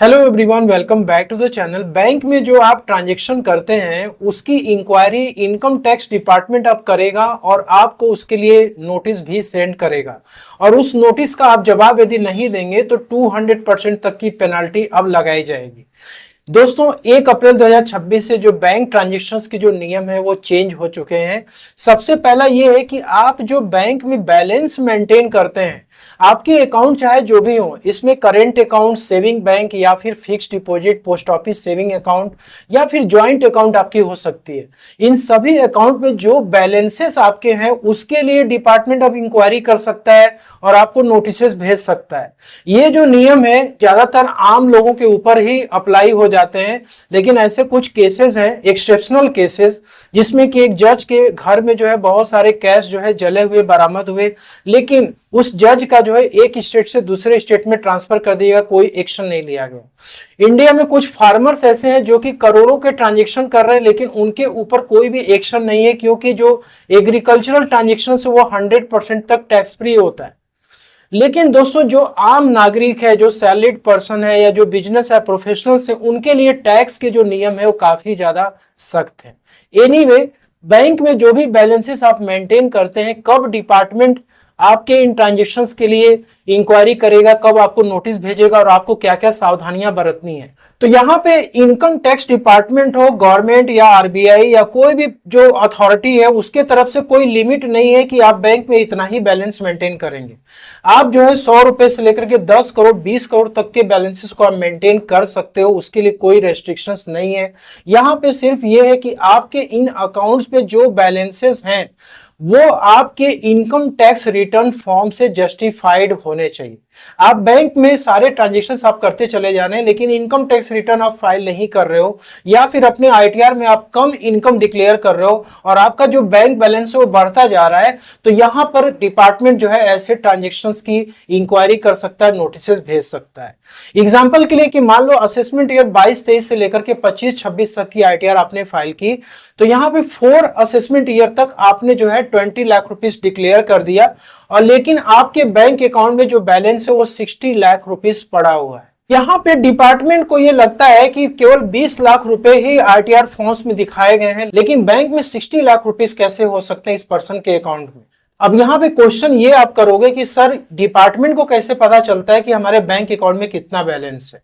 Hello everyone, welcome back to the channel. Bank में जो आप ट्रांजैक्शन करते हैं उसकी इंक्वायरी इनकम टैक्स डिपार्टमेंट अब करेगा और आपको उसके लिए नोटिस भी सेंड करेगा। और उस नोटिस का आप जवाब यदि नहीं देंगे तो 200% तक की पेनल्टी अब लगाई जाएगी। दोस्तों, 1 अप्रैल 2026 से जो बैंक ट्रांजैक्शंस के जो नियम है वो चेंज हो चुके हैं। सबसे पहला ये है कि आप जो बैंक में बैलेंस मेंटेन करते हैं, आपके अकाउंट चाहे जो भी हो, इसमें करेंट अकाउंट, सेविंग बैंक या फिर fixed deposit, post office saving account या फिर जॉइंट अकाउंट आपकी हो सकती है। इन सभी अकाउंट में जो बैलेंसेस आपके हैं उसके लिए डिपार्टमेंट अब इंक्वायरी कर सकता है और आपको नोटिसेस भेज सकता है। ये जो नियम है ज्यादातर आम लोगों के ऊपर ही अप्लाई हो जाते हैं, लेकिन ऐसे कुछ केसेस हैं, एक्सेप्शनल केसेस, जिसमें कि एक जज के घर में जो है बहुत सारे कैश जो है जले हुए बरामद हुए, लेकिन उस जज का जो है एक स्टेट से दूसरे स्टेट में ट्रांसफर कर दिया, कोई एक्शन नहीं लिया गया। इंडिया में कुछ फार्मर्स ऐसे हैं जो कि करोड़ों के ट्रांजैक्शन कर रहे हैं, लेकिन उनके ऊपर कोई भी एक्शन नहीं है, क्योंकि जो एग्रीकल्चरल ट्रांजैक्शन है वो 100% तक टैक्स फ्री होता है। लेकिन दोस्तों, जो आम नागरिक है, जो सैलरीड पर्सन है या जो बिजनेस है, प्रोफेशनल्स है, उनके लिए टैक्स के जो नियम है वो काफी ज्यादा सख्त है। एनीवे, बैंक में जो भी बैलेंसेस आप मेंटेन करते हैं, कब डिपार्टमेंट आपके इन ट्रांजेक्शन्स के लिए इंक्वायरी करेगा, कब आपको नोटिस भेजेगा और आपको क्या क्या सावधानियां बरतनी है, तो यहाँ पे इनकम टैक्स डिपार्टमेंट हो, गवर्नमेंट या आरबीआई या कोई भी जो अथॉरिटी है, उसके तरफ से कोई लिमिट नहीं है कि आप बैंक में इतना ही बैलेंस मेंटेन करेंगे। आप जो है 100 रुपए से लेकर के 10 करोड़ 20 करोड़ तक के बैलेंसेस को आप मेंटेन कर सकते हो, उसके लिए कोई रेस्ट्रिक्शंस नहीं है। यहाँ पे सिर्फ ये है कि आपके इन अकाउंट्स पे जो बैलेंसेस हैं वो आपके इनकम टैक्स रिटर्न फॉर्म से जस्टिफाइड होने चाहिए। आप बैंक में सारे ट्रांजैक्शंस आप करते चले जा रहे हैं, लेकिन इनकम टैक्स रिटर्न आप फाइल नहीं कर रहे हो, या फिर अपने आईटीआर में आप कम इनकम डिक्लेयर कर रहे हो और आपका जो बैंक बैलेंस है वो बढ़ता जा रहा है, तो यहां पर डिपार्टमेंट जो है ऐसे ट्रांजैक्शंस की इंक्वायरी कर सकता है, नोटिस भेज सकता है। एग्जाम्पल के लिए कि मान लो असेसमेंट ईयर 22-23 से लेकर के 25-26 तक की आईटीआर आपने फाइल की, तो यहाँ पे 4 असेसमेंट ईयर तक आपने जो है 20 लाख रुपीस डिक्लेयर कर दिया, और लेकिन आपके बैंक अकाउंट में जो बैलेंस है वो 60 लाख रुपीस पड़ा हुआ है। यहाँ पे डिपार्टमेंट को ये लगता है कि केवल 20 लाख रुपए ही आरटीआर फॉर्म्स में दिखाए गए हैं, लेकिन बैंक में 60 लाख रुपीस कैसे हो सकते हैं इस पर्सन के अकाउंट में। अब यहाँ पे क्वेश्चन ये आप करोगे कि सर, डिपार्टमेंट को कैसे पता चलता है कि हमारे बैंक अकाउंट में कितना बैलेंस है।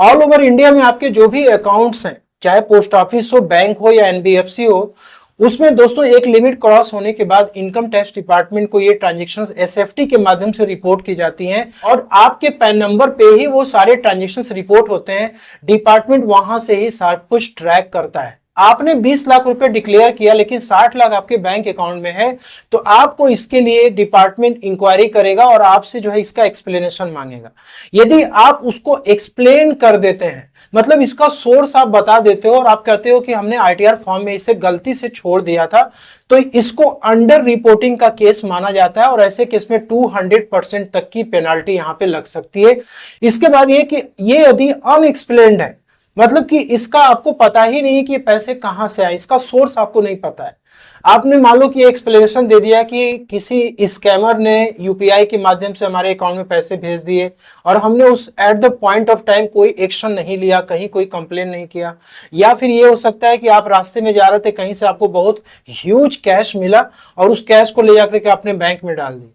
ऑल ओवर इंडिया में आपके जो भी अकाउंट्स हैं, चाहे पोस्ट ऑफिस हो, बैंक हो या एनबीएफसी हो, उसमें दोस्तों एक लिमिट क्रॉस होने के बाद इनकम टैक्स डिपार्टमेंट को ये ट्रांजैक्शंस एसएफटी के माध्यम से रिपोर्ट की जाती हैं, और आपके पैन नंबर पे ही वो सारे ट्रांजैक्शंस रिपोर्ट होते हैं। डिपार्टमेंट वहां से ही सब कुछ ट्रैक करता है। आपने 20 लाख रुपए डिक्लेयर किया, लेकिन 60 लाख आपके बैंक अकाउंट में है, तो आपको इसके लिए डिपार्टमेंट इंक्वायरी करेगा और आपसे जो है इसका एक्सप्लेनेशन मांगेगा। यदि आप उसको एक्सप्लेन कर देते हैं, मतलब इसका सोर्स आप बता देते हो और आप कहते हो कि हमने आईटीआर फॉर्म में इसे गलती से छोड़ दिया था, तो इसको अंडर रिपोर्टिंग का केस माना जाता है, और ऐसे केस में 200% तक की पेनाल्टी यहां पे लग सकती है। इसके बाद ये कि ये यदि अनएक्सप्लेन्ड है, मतलब कि इसका आपको पता ही नहीं कि ये पैसे कहां से आए, इसका सोर्स आपको नहीं पता है। आपने मान लो कि एक्सप्लेनेशन दे दिया कि किसी स्कैमर ने यूपीआई के माध्यम से हमारे अकाउंट में पैसे भेज दिए और हमने उस at the point of time कोई एक्शन नहीं लिया, कहीं कोई कंप्लेन नहीं किया। या फिर ये हो सकता है कि आप रास्ते में जा रहे थे, कहीं से आपको बहुत ह्यूज कैश मिला और उस कैश को ले जाकर के अपने बैंक में डाल दिया।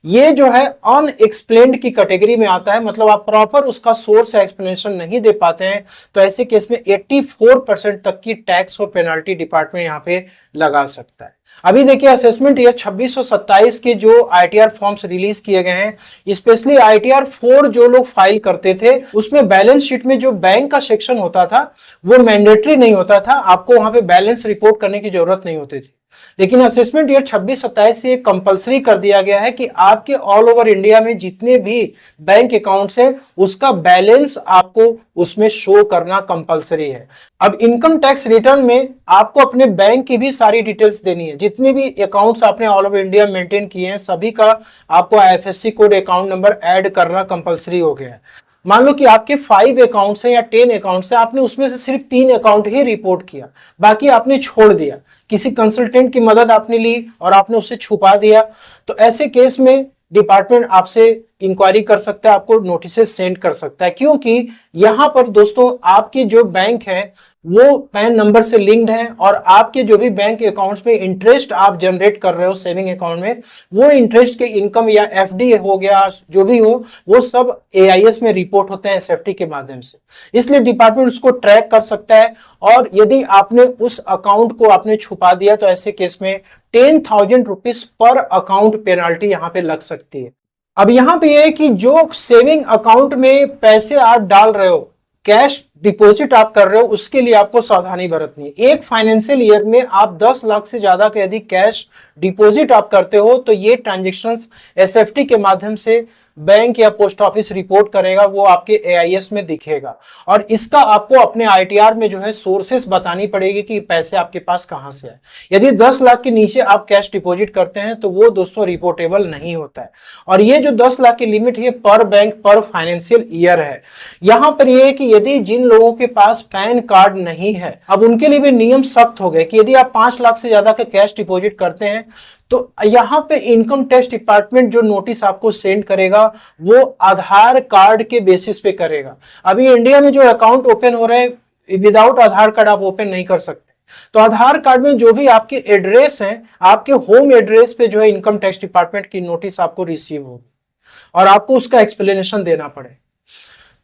ये जो है अनएक्सप्लेन्ड की कैटेगरी में आता है, मतलब आप प्रॉपर उसका सोर्स या एक्सप्लेनेशन नहीं दे पाते हैं, तो ऐसे केस में 84% तक की टैक्स और पेनाल्टी डिपार्टमेंट यहाँ पे लगा सकता है। अभी देखिए, असेसमेंट ईयर 26 और 27 के जो आईटीआर फॉर्म्स रिलीज किए गए हैं, स्पेशली आईटीआर 4 जो लोग फाइल करते थे, उसमें बैलेंस शीट में जो बैंक का सेक्शन होता था वो मैंडेटरी नहीं होता था, आपको वहां पे बैलेंस रिपोर्ट करने की जरूरत नहीं होती थी। लेकिन असेसमेंट ईयर 26-27 से कंपलसरी कर दिया गया है कि आपके ऑल ओवर इंडिया में जितने भी बैंक अकाउंट्स हैं उसका बैलेंस आपको उसमें शो करना कंपलसरी है। अब इनकम टैक्स रिटर्न में आपको अपने बैंक की भी सारी डिटेल्स देनी है, जितने भी अकाउंट्स आपने ऑल ओवर इंडिया मेंटेन किए हैं सभी का आपको IFSC code, account number add करना कंपलसरी हो गया है। मान लो कि आपके 5 अकाउंट्स हैं या 10 अकाउंट्स हैं, आपने उसमें से सिर्फ 3 अकाउंट ही रिपोर्ट किया, बाकी आपने छोड़ दिया, किसी कंसल्टेंट की मदद आपने ली और आपने उसे छुपा दिया, तो ऐसे केस में डिपार्टमेंट आपसे इंक्वायरी कर सकता है, आपको नोटिसेस सेंड कर सकता है, क्योंकि यहां पर दोस्तों आपकी जो बैंक है वो पैन नंबर से लिंक्ड है और आपके जो भी बैंक अकाउंट्स में इंटरेस्ट आप जनरेट कर रहे हो सेविंग अकाउंट में, वो इंटरेस्ट के इनकम या एफडी हो गया जो भी हो, वो सब एआईएस में रिपोर्ट होते हैं एसएफटी के माध्यम से। इसलिए डिपार्टमेंट उसको ट्रैक कर सकता है और यदि आपने उस अकाउंट को आपने छुपा दिया तो ऐसे केस में 10,000 रुपीज पर अकाउंट पेनाल्टी यहां पे लग सकती है। अब यहां पे यह है कि जो सेविंग अकाउंट में पैसे आप डाल रहे हो, कैश डिपॉजिट आप कर रहे हो, उसके लिए आपको सावधानी बरतनी है। एक फाइनेंशियल ईयर में आप 10 लाख से ज्यादा के यदि कैश डिपॉजिट आप करते हो तो ये ट्रांजैक्शंस एसएफटी के माध्यम से बैंक या पोस्ट ऑफिस रिपोर्ट करेगा, वो आपके एआईएस में दिखेगा और इसका आपको अपने आईटीआर में जो है सोर्सेस बतानी पड़ेगी कि पैसे आपके पास कहां से आए। यदि 10 लाख के नीचे आप कैश डिपॉजिट करते हैं तो वो दोस्तों रिपोर्टेबल नहीं होता है। और ये जो 10 लाख की लिमिट है पर बैंक पर फाइनेंशियल ईयर है। यहां पर यह है कि यदि जिन लोगों के पास पैन कार्ड नहीं है, अब उनके लिए भी नियम सख्त हो गए कि यदि आप 5 लाख से ज्यादा का कैश डिपॉजिट करते हैं तो यहां पे इनकम टैक्स डिपार्टमेंट जो नोटिस आपको सेंड करेगा वो आधार कार्ड के बेसिस पे करेगा। अभी इंडिया में जो अकाउंट ओपन हो रहे हैं विदाउट आधार कार्ड आप ओपन नहीं कर सकते, तो आधार कार्ड में जो भी आपके एड्रेस हैं, आपके होम एड्रेस पे जो है इनकम टैक्स डिपार्टमेंट की नोटिस आपको रिसीव होगी और आपको उसका एक्सप्लेनेशन देना पड़े।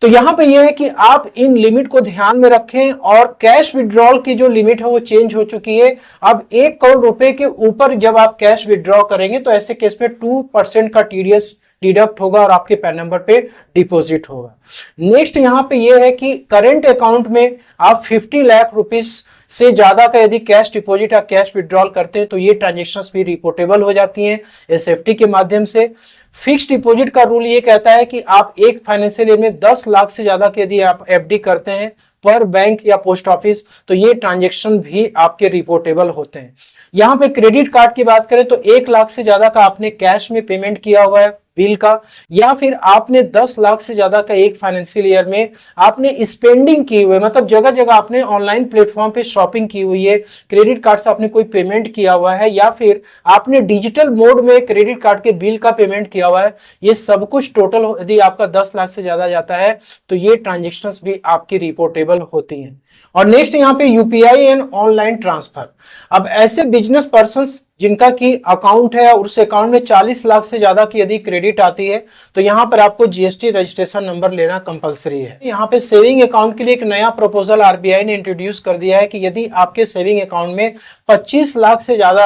तो यहां पे यह है कि आप इन लिमिट को ध्यान में रखें और कैश विड्रॉल की जो लिमिट है वो चेंज हो चुकी है। अब 1 करोड़ रुपए के ऊपर जब आप कैश विड्रॉ करेंगे तो ऐसे केस में 2% का टीडीएस डिडक्ट होगा और आपके पैन नंबर पे डिपॉजिट होगा। नेक्स्ट यहां पे ये है कि करंट अकाउंट में आप 50 लाख रुपीस से ज्यादा का यदि कैश डिपॉजिट या कैश विड्रॉल करते हैं तो ये ट्रांजैक्शंस भी रिपोर्टेबल हो जाती हैं एसएफटी के माध्यम से। फिक्स डिपॉजिट का रूल ये कहता है कि आप एक फाइनेंशियल ईयर में 10 लाख से ज्यादा के यदि आप एफडी करते हैं पर बैंक या पोस्ट ऑफिस तो ये ट्रांजैक्शन भी आपके रिपोर्टेबल होते हैं। यहां पे क्रेडिट कार्ड की बात करें तो 1 लाख से ज्यादा का आपने कैश में पेमेंट किया हुआ है बिल का, या फिर आपने 10 लाख से ज्यादा का एक फाइनेंशियल ईयर में आपने स्पेंडिंग की हुई है, मतलब जगह जगह आपने ऑनलाइन प्लेटफॉर्म पे शॉपिंग की हुई है, क्रेडिट कार्ड से आपने कोई पेमेंट किया हुआ है या फिर आपने डिजिटल मोड में क्रेडिट कार्ड के बिल का पेमेंट किया हुआ है, ये सब कुछ टोटल यदि आपका 10 लाख से ज्यादा जाता है तो ये ट्रांजेक्शन्स भी आपकी रिपोर्टेबल होती हैं। और नेक्स्ट यहाँ पे यूपीआई एंड ऑनलाइन ट्रांसफर। अब ऐसे बिजनेस पर्संस जिनका की अकाउंट है और उस अकाउंट में 40 लाख से ज्यादा की यदि क्रेडिट आती है तो यहाँ पर आपको जीएसटी रजिस्ट्रेशन नंबर लेना कंपलसरी है। यहाँ पे सेविंग अकाउंट के लिए एक नया प्रपोजल आरबीआई ने इंट्रोड्यूस कर दिया है कि यदि आपके सेविंग अकाउंट में 25 लाख से ज्यादा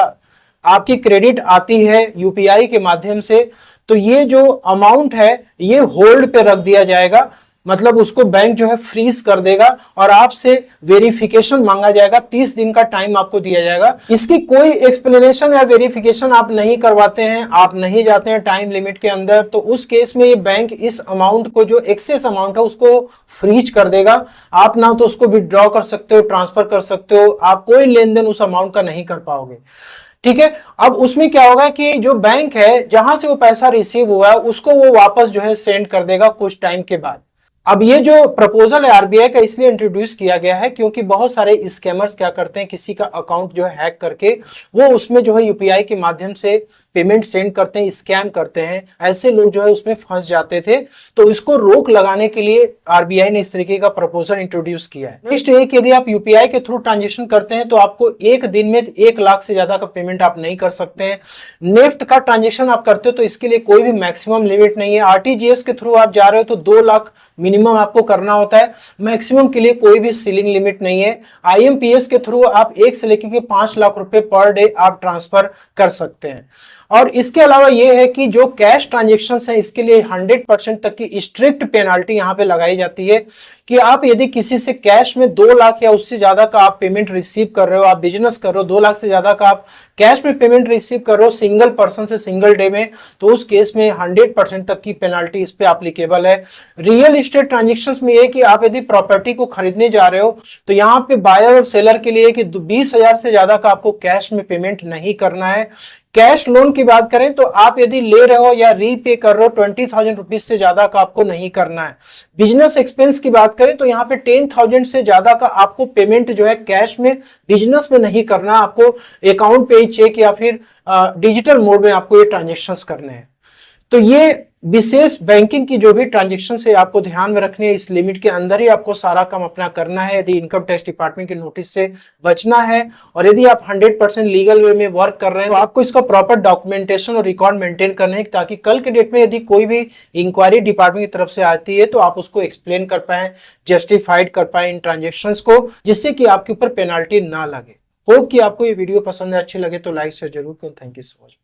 आपकी क्रेडिट आती है यूपीआई के माध्यम से तो ये जो अमाउंट है ये होल्ड पे रख दिया जाएगा, मतलब उसको बैंक जो है फ्रीज कर देगा और आपसे वेरिफिकेशन मांगा जाएगा, 30 दिन का टाइम आपको दिया जाएगा। इसकी कोई एक्सप्लेनेशन या वेरिफिकेशन आप नहीं करवाते हैं, आप नहीं जाते हैं टाइम लिमिट के अंदर, तो उस केस में ये बैंक इस अमाउंट को जो एक्सेस अमाउंट है उसको फ्रीज कर देगा। आप ना तो उसको विड्रॉ कर सकते हो, ट्रांसफर कर सकते हो, आप कोई लेन देन उस अमाउंट का नहीं कर पाओगे। ठीक है, अब उसमें क्या होगा कि जो बैंक है जहां से वो पैसा रिसीव हुआ है उसको वो वापस जो है सेंड कर देगा कुछ टाइम के बाद। अब ये जो प्रपोजल है आरबीआई का इसलिए इंट्रोड्यूस किया गया है क्योंकि बहुत सारे स्कैमर्स क्या करते हैं, किसी का अकाउंट जो है हैक करके वो उसमें जो है यूपीआई के माध्यम से पेमेंट सेंड करते हैं, स्कैम करते हैं, ऐसे लोग जो है उसमें फंस जाते थे। तो इसको रोक लगाने के लिए आरबीआई ने इस तरीके का प्रपोजल इंट्रोड्यूस किया है। नेक्स्ट ये कि यदि आप यूपीआई के थ्रू ट्रांजेक्शन करते हैं तो आपको एक दिन में 1 लाख से ज्यादा का पेमेंट आप नहीं कर सकते हैं। नेफ्ट का ट्रांजेक्शन आप करते हो तो इसके लिए कोई भी मैक्सिमम लिमिट नहीं है। आरटीजीएस के थ्रू आप जा रहे हो तो 2 लाख मिनिमम आपको करना होता है, मैक्सिमम के लिए कोई भी सीलिंग लिमिट नहीं है। आईएमपीएस के थ्रू आप 1 से लेकर के 5 लाख रुपए पर डे आप ट्रांसफर कर सकते हैं। और इसके अलावा यह है कि जो कैश ट्रांजेक्शन्स हैं इसके लिए 100% तक की स्ट्रिक्ट पेनाल्टी यहां पे लगाई जाती है कि आप यदि किसी से कैश में 2 लाख या उससे ज्यादा का आप पेमेंट रिसीव कर रहे हो, आप बिजनेस कर रहे हो, 2 लाख से ज्यादा का आप कैश में पेमेंट रिसीव कर रहे हो सिंगल पर्सन से सिंगल डे में, तो उस केस में 100% तक की पेनाल्टी इस पे एप्लीकेबल है। रियल एस्टेट ट्रांजेक्शन्स में यह कि आप यदि प्रॉपर्टी को खरीदने जा रहे हो तो यहाँ पे बायर और सेलर के लिए कि 20,000 से ज्यादा का आपको कैश में पेमेंट नहीं करना है। कैश लोन की बात करें तो आप यदि ले रहे हो या रीपे कर रहे हो 20,000 रुपीज से ज्यादा का आपको नहीं करना है। बिजनेस एक्सपेंस की बात करें तो यहाँ पे 10,000 से ज्यादा का आपको पेमेंट जो है कैश में बिजनेस में नहीं करना, आपको अकाउंट पे चेक या फिर डिजिटल मोड में आपको ये ट्रांजेक्शन्स करने हैं। तो ये विशेष बैंकिंग की जो भी ट्रांजेक्शन है आपको ध्यान में रखनी है, इस लिमिट के अंदर ही आपको सारा काम अपना करना है यदि इनकम टैक्स डिपार्टमेंट के नोटिस से बचना है। और यदि आप 100% लीगल वे में वर्क कर रहे हैं तो आपको इसका प्रॉपर डॉक्यूमेंटेशन और रिकॉर्ड मेंटेन करने हैं, ताकि कल के डेट में यदि कोई भी इंक्वायरी डिपार्टमेंट की तरफ से आती है तो आप उसको एक्सप्लेन कर पाए, जस्टिफाइड कर पाए इन ट्रांजेक्शन्स को, जिससे कि आपके ऊपर पेनाल्टी ना लगे। होप कि आपको ये वीडियो पसंद है, अच्छी लगे तो लाइक शेयर जरूर करें। Thank you so much.